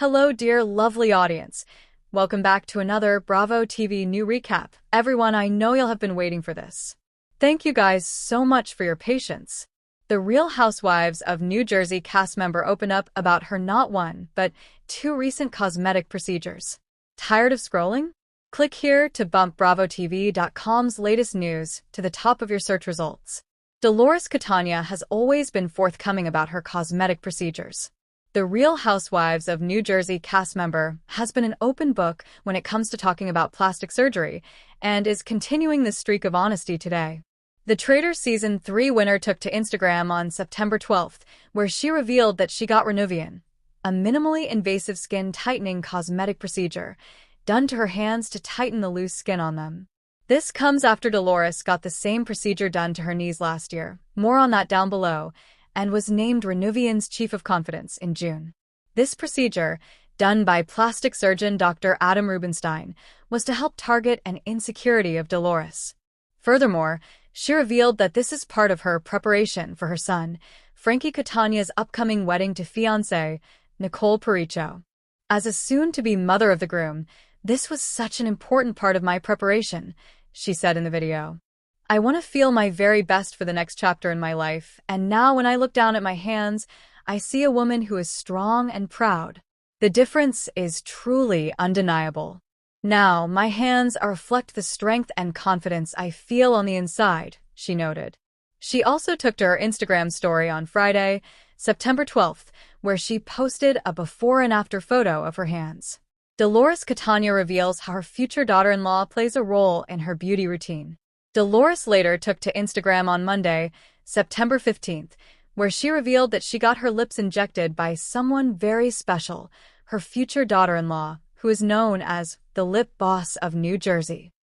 Hello, dear lovely audience. Welcome back to another Bravo TV new recap. Everyone, I know you'll have been waiting for this. Thank you guys so much for your patience. The Real Housewives of New Jersey cast member opened up about her not one, but two recent cosmetic procedures. Tired of scrolling? Click here to bump BravoTV.com's latest news to the top of your search results. Dolores Catania has always been forthcoming about her cosmetic procedures. The Real Housewives of New Jersey cast member has been an open book when it comes to talking about plastic surgery and is continuing this streak of honesty today. The Traitors Season 3 winner took to Instagram on September 12th, where she revealed that she got Renuvion, a minimally invasive skin tightening cosmetic procedure done to her hands to tighten the loose skin on them. This comes after Dolores got the same procedure done to her knees last year. More on that down below. And was named Renuvion's Chief of Confidence in June. This procedure, done by plastic surgeon Dr. Adam Rubinstein, was to help target an insecurity of Dolores. Furthermore, she revealed that this is part of her preparation for her son, Frankie Catania's upcoming wedding to fiancée, Nicole Pericho. As a soon-to-be mother of the groom, this was such an important part of my preparation, she said in the video. I want to feel my very best for the next chapter in my life, and now when I look down at my hands, I see a woman who is strong and proud. The difference is truly undeniable. Now, my hands reflect the strength and confidence I feel on the inside, she noted. She also took to her Instagram story on Friday, September 12th, where she posted a before and after photo of her hands. Dolores Catania reveals how her future daughter-in-law plays a role in her beauty routine. Dolores later took to Instagram on Monday, September 15th, where she revealed that she got her lips injected by someone very special, her future daughter-in-law, who is known as the Lip Boss of New Jersey.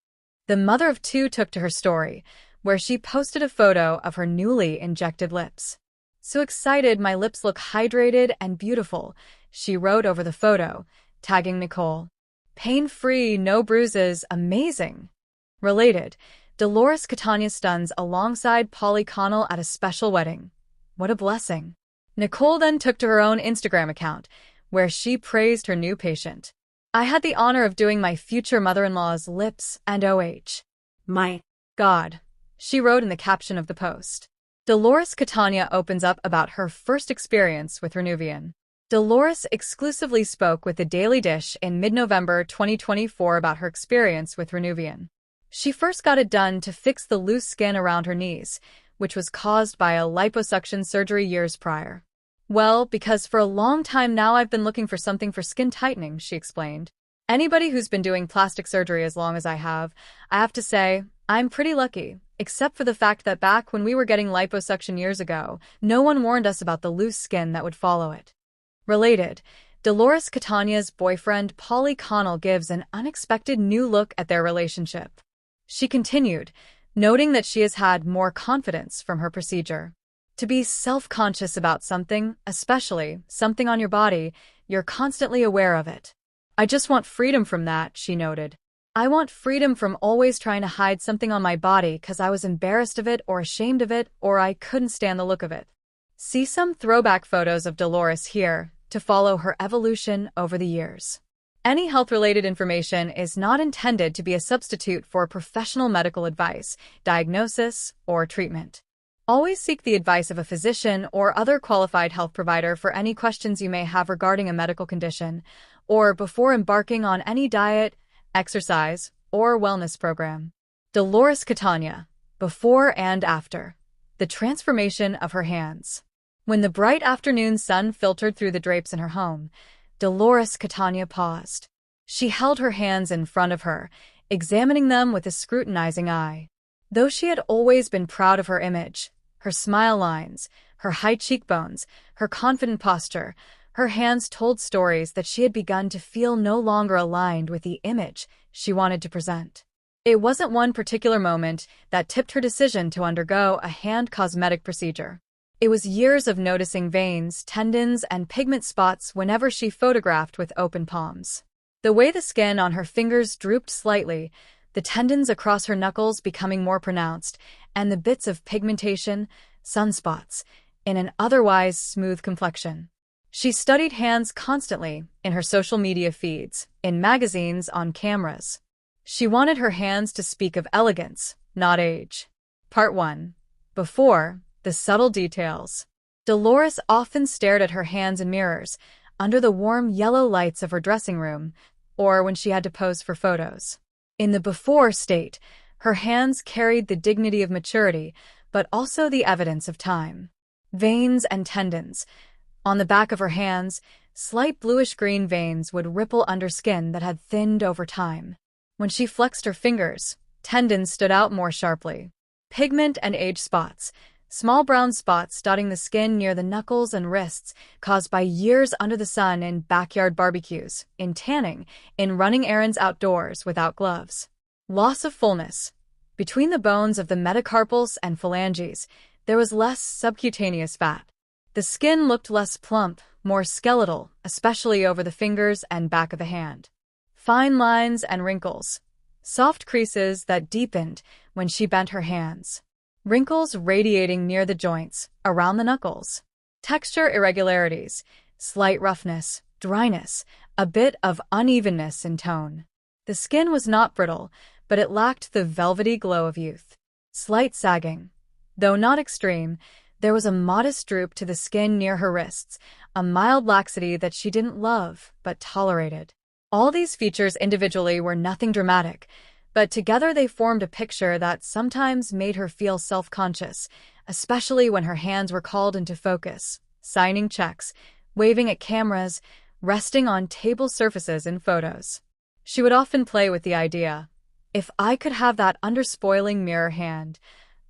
The mother of two took to her story, where she posted a photo of her newly injected lips. "So excited, my lips look hydrated and beautiful," she wrote over the photo, tagging Nicole. "Pain-free, no bruises, amazing." Related, Dolores Catania stuns alongside Pauly Connell at a special wedding. What a blessing. Nicole then took to her own Instagram account, where she praised her new patient. "I had the honor of doing my future mother-in-law's lips and my God," she wrote in the caption of the post. Dolores Catania opens up about her first experience with Renuvion. Dolores exclusively spoke with The Daily Dish in mid-November 2024 about her experience with Renuvion. She first got it done to fix the loose skin around her knees, which was caused by a liposuction surgery years prior. "Well, because for a long time now I've been looking for something for skin tightening," she explained. "Anybody who's been doing plastic surgery as long as I have to say, I'm pretty lucky, except for the fact that back when we were getting liposuction years ago, no one warned us about the loose skin that would follow it." Related, Dolores Catania's boyfriend Pauly Connell gives an unexpected new look at their relationship. She continued, noting that she has had more confidence from her procedure. "To be self-conscious about something, especially something on your body, you're constantly aware of it. I just want freedom from that," she noted. "I want freedom from always trying to hide something on my body because I was embarrassed of it or ashamed of it or I couldn't stand the look of it." See some throwback photos of Dolores here to follow her evolution over the years. Any health-related information is not intended to be a substitute for professional medical advice, diagnosis, or treatment. Always seek the advice of a physician or other qualified health provider for any questions you may have regarding a medical condition, or before embarking on any diet, exercise, or wellness program. Dolores Catania, before and after. The transformation of her hands. When the bright afternoon sun filtered through the drapes in her home, Dolores Catania paused. She held her hands in front of her, examining them with a scrutinizing eye. Though she had always been proud of her image, her smile lines, her high cheekbones, her confident posture, her hands told stories that she had begun to feel no longer aligned with the image she wanted to present. It wasn't one particular moment that tipped her decision to undergo a hand cosmetic procedure. It was years of noticing veins, tendons, and pigment spots whenever she photographed with open palms. The way the skin on her fingers drooped slightly, the tendons across her knuckles becoming more pronounced, and the bits of pigmentation, sunspots, in an otherwise smooth complexion. She studied hands constantly in her social media feeds, in magazines, on cameras. She wanted her hands to speak of elegance, not age. Part 1. Before, the subtle details. Dolores often stared at her hands in mirrors, under the warm yellow lights of her dressing room, or when she had to pose for photos. In the before state, her hands carried the dignity of maturity, but also the evidence of time. Veins and tendons. On the back of her hands, slight bluish-green veins would ripple under skin that had thinned over time. When she flexed her fingers, tendons stood out more sharply. Pigment and age spots. Small brown spots dotting the skin near the knuckles and wrists, caused by years under the sun in backyard barbecues, in tanning, in running errands outdoors without gloves. Loss of fullness. Between the bones of the metacarpals and phalanges, there was less subcutaneous fat. The skin looked less plump, more skeletal, especially over the fingers and back of the hand. Fine lines and wrinkles. Soft creases that deepened when she bent her hands. Wrinkles radiating near the joints, around the knuckles. Texture irregularities, slight roughness, dryness, a bit of unevenness in tone. The skin was not brittle, but it lacked the velvety glow of youth. Slight sagging. Though not extreme, there was a modest droop to the skin near her wrists, a mild laxity that she didn't love, but tolerated. All these features individually were nothing dramatic, but together they formed a picture that sometimes made her feel self-conscious, especially when her hands were called into focus, signing checks, waving at cameras, resting on table surfaces in photos. She would often play with the idea, if I could have that underspoiling mirror hand,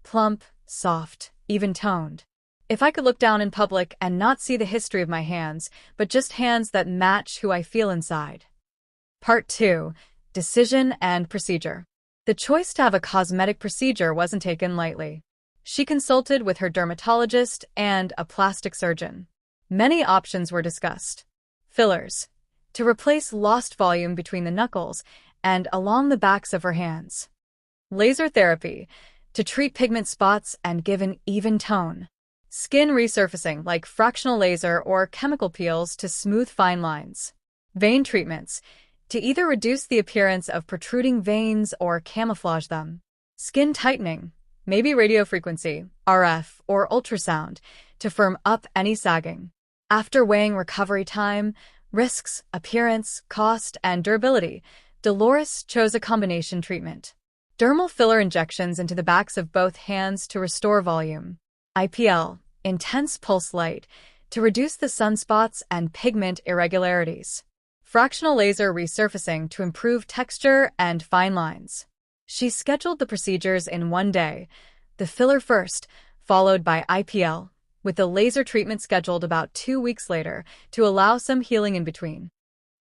plump, soft, even-toned. If I could look down in public and not see the history of my hands, but just hands that match who I feel inside. Part 2. Decision and procedure. The choice to have a cosmetic procedure wasn't taken lightly. She consulted with her dermatologist and a plastic surgeon. Many options were discussed. Fillers, to replace lost volume between the knuckles and along the backs of her hands. Laser therapy, to treat pigment spots and give an even tone. Skin resurfacing, like fractional laser or chemical peels to smooth fine lines. Vein treatments, to either reduce the appearance of protruding veins or camouflage them. Skin tightening, maybe radiofrequency, RF, or ultrasound, to firm up any sagging. After weighing recovery time, risks, appearance, cost, and durability, Dolores chose a combination treatment. Dermal filler injections into the backs of both hands to restore volume. IPL, intense pulse light, to reduce the sunspots and pigment irregularities. Fractional laser resurfacing to improve texture and fine lines. She scheduled the procedures in one day, the filler first, followed by IPL, with the laser treatment scheduled about 2 weeks later to allow some healing in between.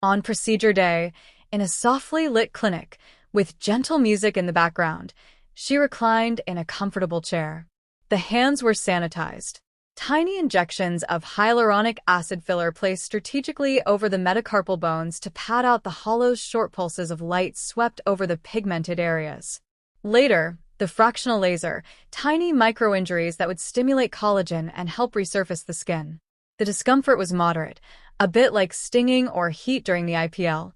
On procedure day, in a softly lit clinic, with gentle music in the background, she reclined in a comfortable chair. The hands were sanitized. Tiny injections of hyaluronic acid filler placed strategically over the metacarpal bones to pad out the hollow short pulses of light swept over the pigmented areas. Later, the fractional laser, tiny micro-injuries that would stimulate collagen and help resurface the skin. The discomfort was moderate, a bit like stinging or heat during the IPL.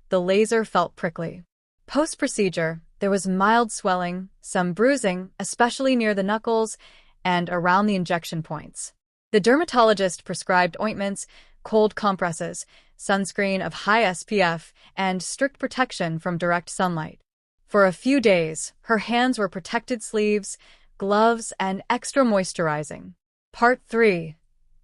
The laser felt prickly. Post-procedure, there was mild swelling, some bruising, especially near the knuckles, and around the injection points. The dermatologist prescribed ointments, cold compresses, sunscreen of high SPF, and strict protection from direct sunlight. For a few days, her hands were protected sleeves, gloves, and extra moisturizing. Part 3.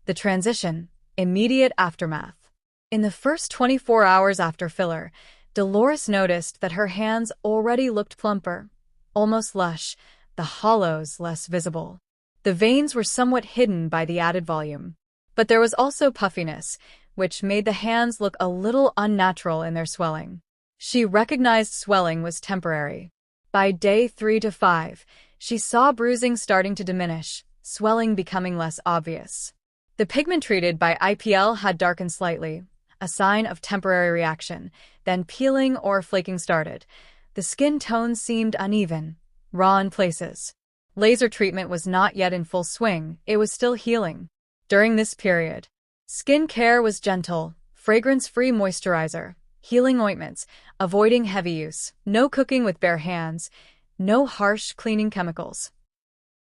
The transition, immediate aftermath. In the first 24 hours after filler, Dolores noticed that her hands already looked plumper, almost lush, the hollows less visible. The veins were somewhat hidden by the added volume. But there was also puffiness, which made the hands look a little unnatural in their swelling. She recognized swelling was temporary. By day 3 to 5, she saw bruising starting to diminish, swelling becoming less obvious. The pigment treated by IPL had darkened slightly, a sign of temporary reaction, then peeling or flaking started. The skin tone seemed uneven, raw in places. Laser treatment was not yet in full swing, it was still healing. During this period, Skin care was gentle, fragrance-free moisturizer, healing ointments, avoiding heavy use, no cooking with bare hands, no harsh cleaning chemicals.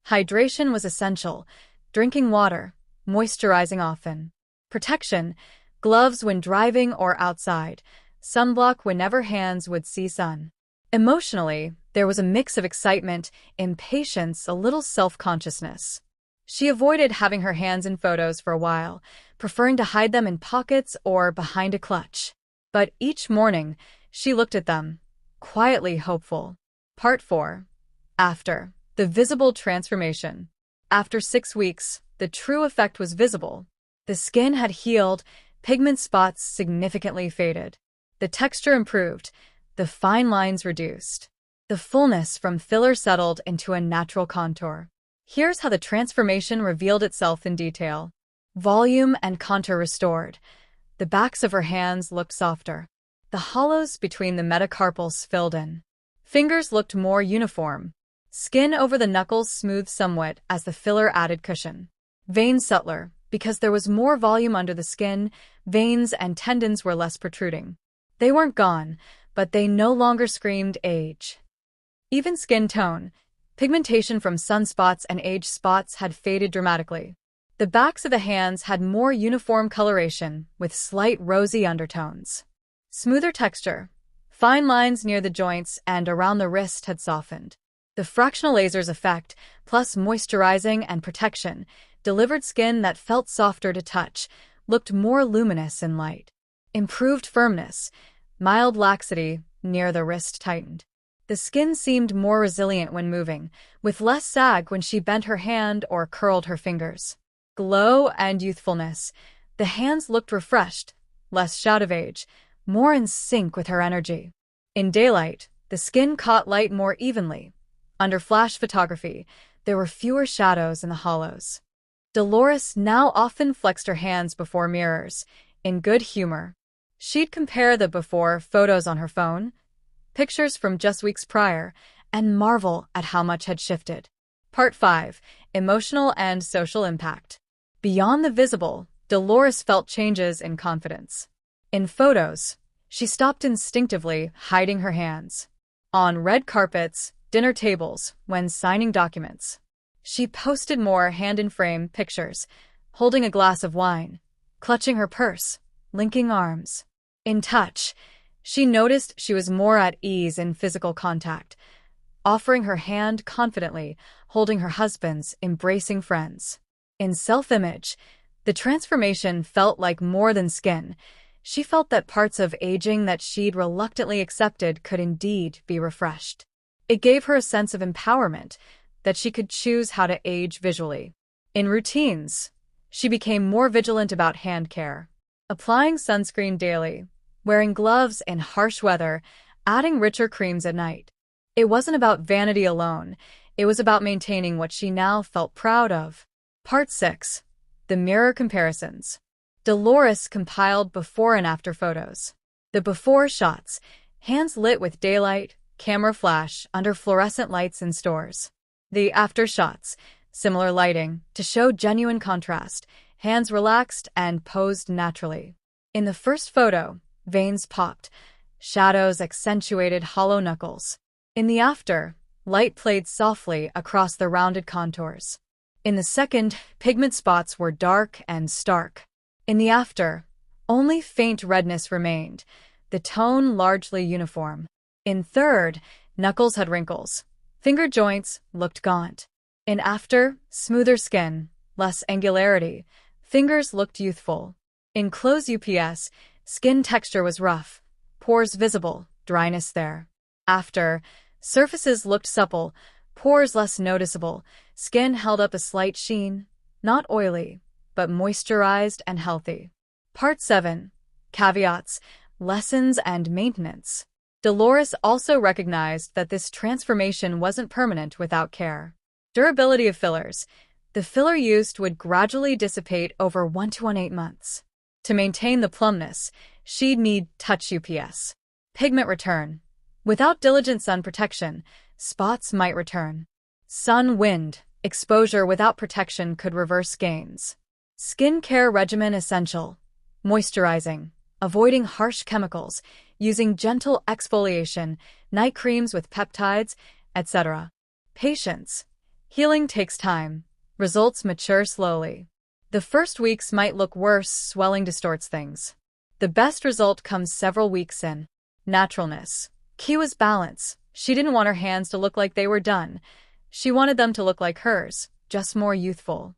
Hydration was essential, drinking water, moisturizing often. Protection, gloves when driving or outside, sunblock whenever hands would see sun. Emotionally, there was a mix of excitement, impatience, a little self-consciousness. She avoided having her hands in photos for a while, preferring to hide them in pockets or behind a clutch. But each morning, she looked at them, quietly hopeful. Part 4. After. The visible transformation. After 6 weeks, the true effect was visible. The skin had healed, pigment spots significantly faded. The texture improved, the fine lines reduced. The fullness from filler settled into a natural contour. Here's how the transformation revealed itself in detail. Volume and contour restored. The backs of her hands looked softer. The hollows between the metacarpals filled in. Fingers looked more uniform. Skin over the knuckles smoothed somewhat as the filler added cushion. Veins subtler, because there was more volume under the skin, veins and tendons were less protruding. They weren't gone, but they no longer screamed age. Even skin tone, pigmentation from sunspots and age spots had faded dramatically. The backs of the hands had more uniform coloration, with slight rosy undertones. Smoother texture. Fine lines near the joints and around the wrist had softened. The fractional laser's effect, plus moisturizing and protection, delivered skin that felt softer to touch, looked more luminous in light. Improved firmness. Mild laxity near the wrist tightened. The skin seemed more resilient when moving, with less sag when she bent her hand or curled her fingers. Glow and youthfulness. The hands looked refreshed, less shout of age, more in sync with her energy. In daylight, the skin caught light more evenly. Under flash photography, there were fewer shadows in the hollows. Dolores now often flexed her hands before mirrors, in good humor. She'd compare the before photos on her phone, pictures from just weeks prior, and marvel at how much had shifted. Part 5. Emotional and social impact. Beyond the visible, Dolores felt changes in confidence. In photos, she stopped instinctively, hiding her hands. On red carpets, dinner tables, when signing documents. She posted more hand-in-frame pictures, holding a glass of wine, clutching her purse, linking arms. In touch, she noticed she was more at ease in physical contact, offering her hand confidently, holding her husband's, embracing friends. In self-image, the transformation felt like more than skin. She felt that parts of aging that she'd reluctantly accepted could indeed be refreshed. It gave her a sense of empowerment, that she could choose how to age visually. In routines, she became more vigilant about hand care, applying sunscreen daily, wearing gloves in harsh weather, adding richer creams at night. It wasn't about vanity alone, it was about maintaining what she now felt proud of. Part 6. The mirror comparisons. Dolores compiled before and after photos. The before shots, hands lit with daylight, camera flash under fluorescent lights in stores. The after shots, similar lighting, to show genuine contrast, hands relaxed and posed naturally. In the first photo, veins popped, shadows accentuated hollow knuckles. In the after, light played softly across the rounded contours. In the second, pigment spots were dark and stark. In the after, only faint redness remained, the tone largely uniform. In third, knuckles had wrinkles. Finger joints looked gaunt. In after, smoother skin, less angularity. Fingers looked youthful. In close UPS, skin texture was rough. Pores visible, dryness there. After, surfaces looked supple, pores less noticeable. Skin held up a slight sheen, not oily, but moisturized and healthy. Part 7. Caveats, lessons and maintenance. Dolores also recognized that this transformation wasn't permanent without care. Durability of fillers. The filler used would gradually dissipate over 1 to 18 months. To maintain the plumpness, she'd need touch UPS. Pigment return. Without diligent sun protection, spots might return. Sun, wind, exposure without protection could reverse gains. Skincare regimen essential. Moisturizing. Avoiding harsh chemicals. Using gentle exfoliation, night creams with peptides, etc. Patience. Healing takes time. Results mature slowly. The first weeks might look worse, swelling distorts things. The best result comes several weeks in. Naturalness. Key was balance. She didn't want her hands to look like they were done. She wanted them to look like hers, just more youthful.